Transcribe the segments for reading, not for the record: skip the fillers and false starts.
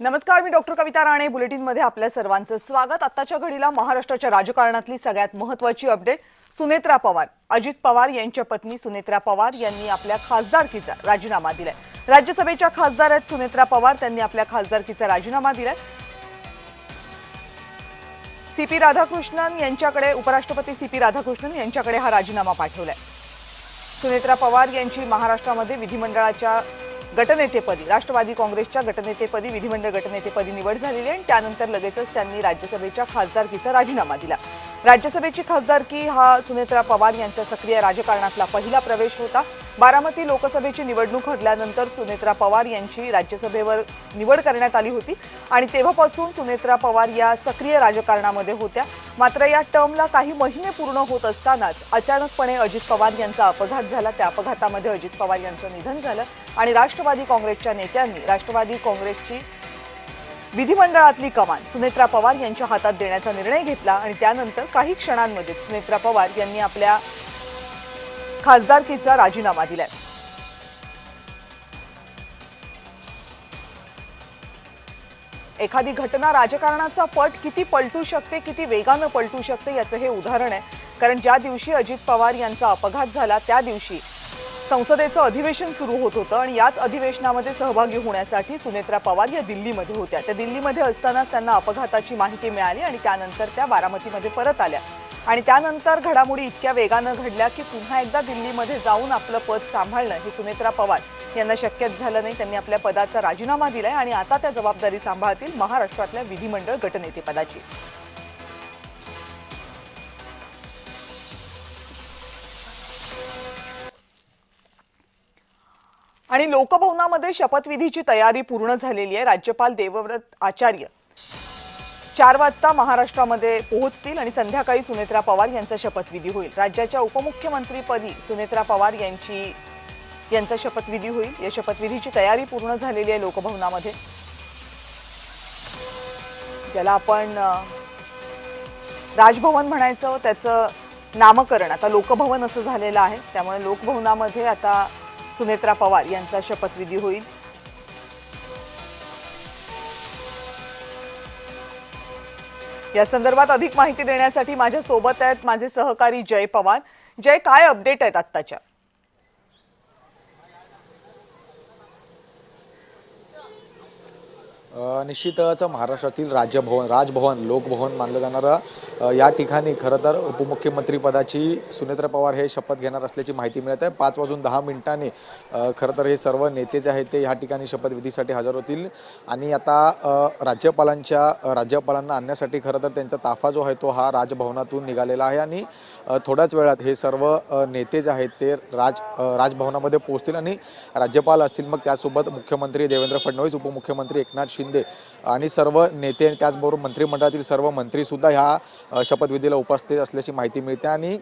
नमस्कार, मी डॉक्टर कविता राणे. बुलेटिनमध्ये आपल्या सर्वांचं स्वागत. आताच्या घडीला महाराष्ट्राच्या राजकारणातली सगळ्यात महत्त्वाची अपडेट. सुनेत्रा पवार, अजित पवार यांच्या पत्नी सुनेत्रा पवार यांनी आपल्या खासदारकीचा राजीनामा दिलाय. राज्यसभेच्या खासदार आहेत सुनेत्रा पवार. त्यांनी आपल्या खासदारकीचा राजीनामा दिलाय. सीपी राधाकृष्णन यांच्याकडे, उपराष्ट्रपती सीपी राधाकृष्णन यांच्याकडे हा राजीनामा पाठवलाय. सुनेत्रा पवार यांची महाराष्ट्रामध्ये विधिमंडळाच्या गटनेतेपदी, राष्ट्रवादी काँग्रेसच्या गटनेतेपदी, विधिमंडळ गटनेतेपदी निवड झालेली आहे आणि त्यानंतर लगेचच त्यांनी राज्यसभेच्या खासदारकीचा राजीनामा दिला. राज्यसभेची खासदारकी हा सुनेत्रा पवार यांचा सक्रिय राजकारणातला पहिला प्रवेश होता. बारामती लोकसभेची निवडणूक हरल्यानंतर सुनेत्रा पवार यांची राज्यसभेवर निवड करण्यात आली होती आणि तेव्हापासून सुनेत्रा पवार या सक्रिय राजकारणामध्ये होत्या. मात्र या टर्मला काही महिने पूर्ण होत असतानाच अचानकपणे अजित पवार यांचा अपघात झाला. त्या अपघातामध्ये अजित पवार यांचं निधन झालं आणि राष्ट्रवादी काँग्रेसच्या नेत्यांनी राष्ट्रवादी काँग्रेसची विधिमंडळातली कमान सुनेत्रा पवार यांच्या हातात देण्याचा निर्णय घेतला आणि त्यानंतर काही क्षणांमध्ये सुनेत्रा पवार यांनी आपल्या खासदारकीचा राजीनामा दिलाय. एखादी घटना राजकारणाचा पट किती पलटू शकते, किती वेगानं पलटू शकते याचं हे उदाहरण आहे. कारण ज्या दिवशी अजित पवार यांचा अपघात झाला त्या दिवशी संसदेचं अधिवेशन सुरू होत होतं आणि याच अधिवेशनामध्ये सहभागी होण्यासाठी सुनेत्रा पवार या दिल्लीमध्ये होत्या. त्या दिल्लीमध्ये असतानाच त्यांना अपघाताची माहिती मिळाली आणि त्यानंतर त्या बारामतीमध्ये परत आल्या आणि त्यानंतर घडामोडी इतक्या वेगानं घडल्या की पुन्हा एकदा दिल्लीमध्ये जाऊन आपलं पद सांभाळणं हे सुनेत्रा पवार यांना शक्यच झालं नाही. त्यांनी आपल्या पदाचा राजीनामा दिलाय आणि आता त्या जबाबदारी सांभाळतील महाराष्ट्रातल्या विधिमंडळ गटनेतेपदाची. आणि लोकभवनामध्ये शपथविधीची तयारी पूर्ण झालेली आहे. राज्यपाल देवव्रत आचार्य 4 वाजता महाराष्ट्रामध्ये पोहोचतील आणि संध्याकाळी सुनेत्रा पवार यांचा शपथविधी होईल. राज्याच्या उपमुख्यमंत्रीपदी सुनेत्रा पवार यांचा शपथविधी होईल. या शपथविधीची तयारी पूर्ण झालेली आहे लोकभवनामध्ये, ज्याला आपण राजभवन म्हणायचं. त्याचं नामकरण आता लोकभवन असं झालेलं आहे. त्यामुळे लोकभवनामध्ये आता सुनेत्रा पवार यांचा शपथविधी होईल. या संदर्भात अधिक माहिती देण्यासाठी माझ्या सोबत आहेत माझे सहकारी जय पवार. जय, काय अपडेट आहेत आत्ताच्या? निश्चितच महाराष्ट्रातील राजभवन, लोकभवन मानलं जाणारं या ठिकाणी खरं तर उपमुख्यमंत्री पदाची सुनेत्रा पवार हे शपथ घेणार असल्याची माहिती मिळत आहे. 5:10 खरं तर हे सर्व नेते जे आहेत ते या ठिकाणी शपथविधीसाठी हजर होतील आणि आता राज्यपालांना आणण्यासाठी खरं तर त्यांचा ताफा जो आहे तो हा राजभवनातून निघालेला आहे आणि थोड्याच वेळात हे सर्व नेते जे आहेत ते राजभवनामध्ये पोहोचतील आणि राज्यपाल असतील, मग त्यासोबत मुख्यमंत्री देवेंद्र फडणवीस, उपमुख्यमंत्री एकनाथ शिंदे आणि सर्व नेते आणि त्याचबरोबर मंत्रिमंडळातील सर्व मंत्रीसुद्धा ह्या शपथविधीला उपस्थित असल्याची माहिती मिळते. आणि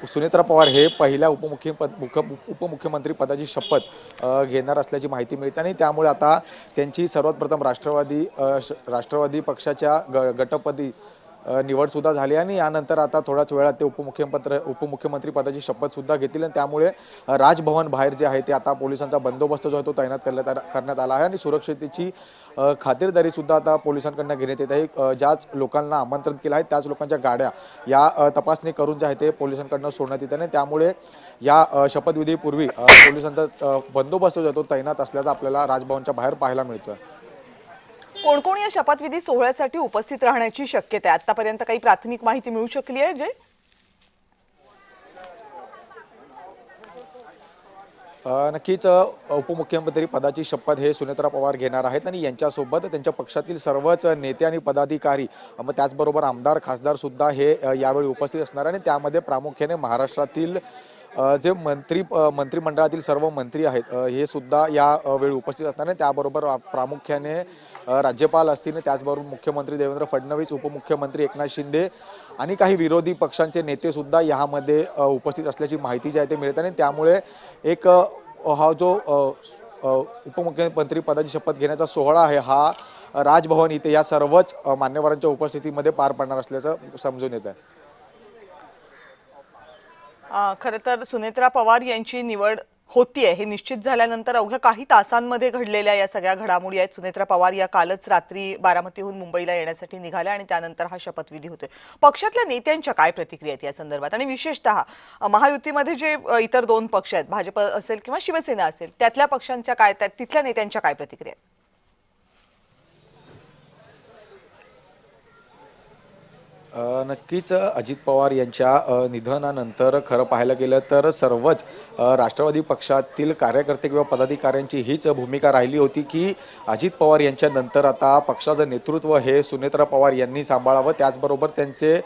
सुनेत्रा पवार हे पहिल्या उपमुख्यमंत्री पदाची शपथ घेणार असल्याची माहिती मिळते आणि त्यामुळे आता त्यांची सर्वात प्रथम राष्ट्रवादी पक्षाच्या गटपदी निवडसुद्धा झाली आणि यानंतर आता थोड्याच वेळात ते उपमुख्यमंत्री पदाची शपथसुद्धा घेतील आणि त्यामुळे राजभवन बाहेर जे आहे ते आता पोलिसांचा बंदोबस्त जो आहे तो तैनात करण्यात आला आहे आणि सुरक्षेची खातिरदारीसुद्धा आता पोलिसांकडून घेण्यात येत आहे. ज्याच लोकांना आमंत्रित केलं आहे त्याच लोकांच्या गाड्या या तपासणी करून जे आहे ते पोलिसांकडून सोडण्यात येत आहे. त्यामुळे या शपथविधीपूर्वी पोलिसांचा बंदोबस्त जो आहे तो तैनात असल्याचं आपल्याला राजभवनच्या बाहेर पाहायला मिळतं. कोण कोण या शपथविधी सोहळ्यासाठी उपस्थित राहण्याची शक्यता आहे? आतापर्यंत काही प्राथमिक माहिती मिळू शकली आहे जय? नक्कीच उपमुख्यमंत्री पदाची शपथ हे सुनेत्रा पवार घेणार आहेत आणि यांच्यासोबत त्यांच्या पक्षातील सर्वच नेते आणि पदाधिकारी, मग त्याचबरोबर आमदार खासदार सुद्धा हे यावेळी उपस्थित असणार आणि त्यामध्ये प्रामुख्याने महाराष्ट्रातील जे मंत्रिमंडळातील सर्व मंत्री आहेत हे सुद्धा यावेळी उपस्थित असणार आहे. त्याबरोबर प्रामुख्याने राज्यपाल असतील, त्याचबरोबर मुख्यमंत्री देवेंद्र फडणवीस, उपमुख्यमंत्री एकनाथ शिंदे आणि काही विरोधी पक्षांचे नेते सुद्धा यामध्ये उपस्थित असल्याची माहिती जी आहे ते मिळते आणि त्यामुळे एक हा जो उपमुख्यमंत्री पदाची शपथ घेण्याचा सोहळा आहे हा राजभवन इथे या सर्वच मान्यवरांच्या उपस्थितीमध्ये पार पडणार असल्याचं समजून येत आहे. खरं तर सुनेत्रा पवार यांची निवड होतीये हे निश्चित झाल्यानंतर अवघ्या काही तासांमध्ये घडलेल्या या सगळ्या घडामोडी आहेत. सुनेत्रा पवार या कालच रात्री बारामतीहून मुंबईला येण्यासाठी निघाल्या आणि त्यानंतर हा शपथविधी होतोय. पक्षातल्या नेत्यांच्या काय प्रतिक्रिया आहेत या संदर्भात आणि विशेषतः महायुतीमध्ये जे इतर दोन पक्ष आहेत, भाजप असेल किंवा शिवसेना असेल, त्यातल्या पक्षांच्या काय, तिथल्या नेत्यांच्या काय प्रतिक्रिया आहेत? नक्कीच अजित पवार यांच्या निधनानंतर खरं पाहायला गेलं तर सर्वच राष्ट्रवादी पक्षातील कार्यकर्ते किंवा पदाधिकाऱ्यांची हीच भूमिका राहिली होती की अजित पवार यांच्या नंतर आता पक्षाचं नेतृत्व हे सुनेत्रा पवार यांनी सांभाळावं. त्याचबरोबर त्यांचे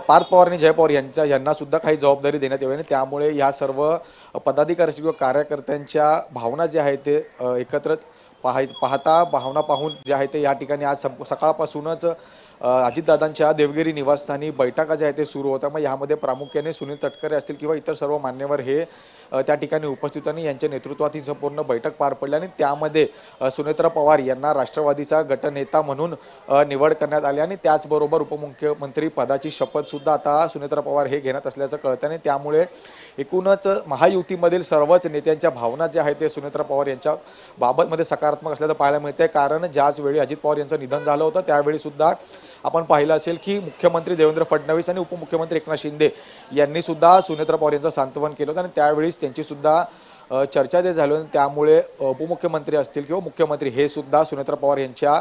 पार्थ पवार आणि जय पवार यांना सुद्धा काही जबाबदारी देण्यात यावी आणि त्यामुळे या सर्व पदाधिकारी किंवा कार्यकर्त्यांच्या भावना ज्या आहेत ते एकत्र पाहता भावना पाहून जे आहे ते या ठिकाणी आज सकाळपासूनच अजितदादांच्या देवगिरी निवासस्थानी बैठका ज्या आहेत ते सुरू होत्या. मग यामध्ये प्रामुख्याने सुनील तटकरे असतील किंवा इतर सर्व मान्यवर हे त्या ठिकाणी उपस्थित आणि यांच्या नेतृत्वात ही संपूर्ण बैठक पार पडली आणि त्यामध्ये सुनेत्रा पवार यांना राष्ट्रवादीचा गटनेता म्हणून निवड करण्यात आली आणि त्याचबरोबर उपमुख्यमंत्री पदाची शपथ सुद्धा आता सुनेत्रा पवार हे घेण्यात असल्याचं कळतं आणि त्यामुळे एकूणच महायुतीमधील सर्वच नेत्यांच्या भावना ज्या आहेत ते सुनेत्रा पवार यांच्या बाबतमध्ये सकारात्मक असल्याचं पाहायला मिळतंय. कारण ज्याच वेळी अजित पवार यांचं निधन झालं होतं त्यावेळी सुद्धा आपण पाहिलं असेल की मुख्यमंत्री देवेंद्र फडणवीस आणि उपमुख्यमंत्री एकनाथ शिंदे यांनी सुद्धा सुनेत्रा पवार यांचं सांत्वन केलं होतं आणि त्यावेळीच त्यांची सुद्धा चर्चा जे झाली होती. त्यामुळे उपमुख्यमंत्री असतील किंवा मुख्यमंत्री हे सुद्धा सुनेत्रा पवार यांच्या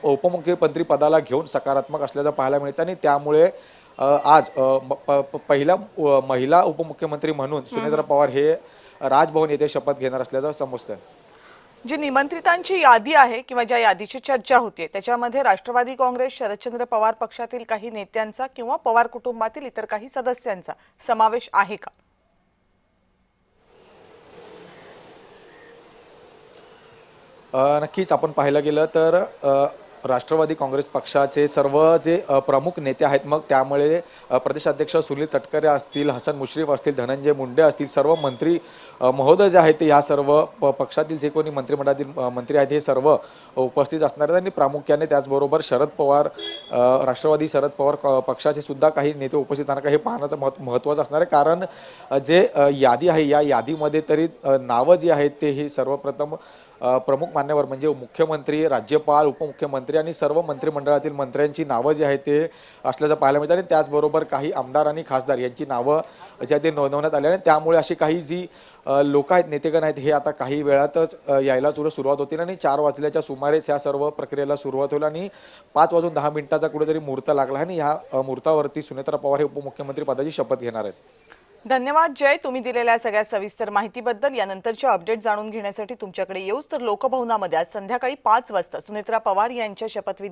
उपमुख्यमंत्री पदाला घेऊन सकारात्मक असल्याचं पाहायला मिळतं आणि त्यामुळे आज पहिला महिला उपमुख्यमंत्री म्हणून सुनेत्रा पवार हे राजभवन येथे शपथ घेणार असल्याचं समजतं. जी निमंत्रितांची यादी आहे किंवा ज्या यादीची चर्चा होतीये त्याच्यामध्ये राष्ट्रवादी काँग्रेस, शरदचंद्र पवार पक्षातील काही नेत्यांचा किंवा पवार कुटुंबातील इतर काही सदस्यांचा समावेश आहे का? नक्कीच आपण पाहायला गेलं तर राष्ट्रवादी काँग्रेस पक्षाचे सर्व जे प्रमुख नेते आहेत मग त्यामुळे प्रदेशाध्यक्ष सुनील तटकरे असतील, हसन मुश्रीफ असतील, धनंजय मुंडे असतील, सर्व मंत्री महोदय जे आहेत ते ह्या सर्व पक्षातील जे कोणी मंत्रिमंडळातील मंत्री आहेत हे सर्व उपस्थित असणार आहेत आणि प्रामुख्याने त्याचबरोबर शरद पवार राष्ट्रवादी शरद पवार पक्षाचे सुद्धा काही नेते उपस्थित राहणार का हे पाहण्याचं महत्त्वाचं असणार आहे. कारण जे यादी आहे या यादीमध्ये तरी नावं जी आहेत ते ही सर्वप्रथम प्रमुख मान्यवर म्हणजे मुख्यमंत्री, राज्यपाल, उपमुख्यमंत्री आणि सर्व मंत्रिमंडळातील मंत्र्यांची नावं जी आहेत ते असल्याचं पाहायला मिळतं आणि त्याचबरोबर काही आमदार आणि खासदार यांची नावं जी आहेत ते नोंदवण्यात आली आणि त्यामुळे अशी काही जी लोक आहेत, नेतेगण आहेत हे आता काही वेळातच यायला सुरुवात होतील आणि 4 वाजल्याच्या सुमारेच ह्या सर्व प्रक्रियेला सुरुवात होईल आणि 5 वाजून 10 मिनिटाचा कुठेतरी मुहूर्त लागला आणि ह्या मुहूर्तावरती सुनेत्रा पवार हे उपमुख्यमंत्री पदाची शपथ घेणार आहेत. धन्यवाद जय, तुम्ही दिलेल्या सगळ्या सविस्तर माहितीबद्दल. यानंतरच्या अपडेट जाणून घेण्यासाठी तुमच्याकडे येऊच तर लोकभवनामध्ये आज संध्याकाळी 5 वाजता सुनेत्रा पवार यांच्या शपथविधी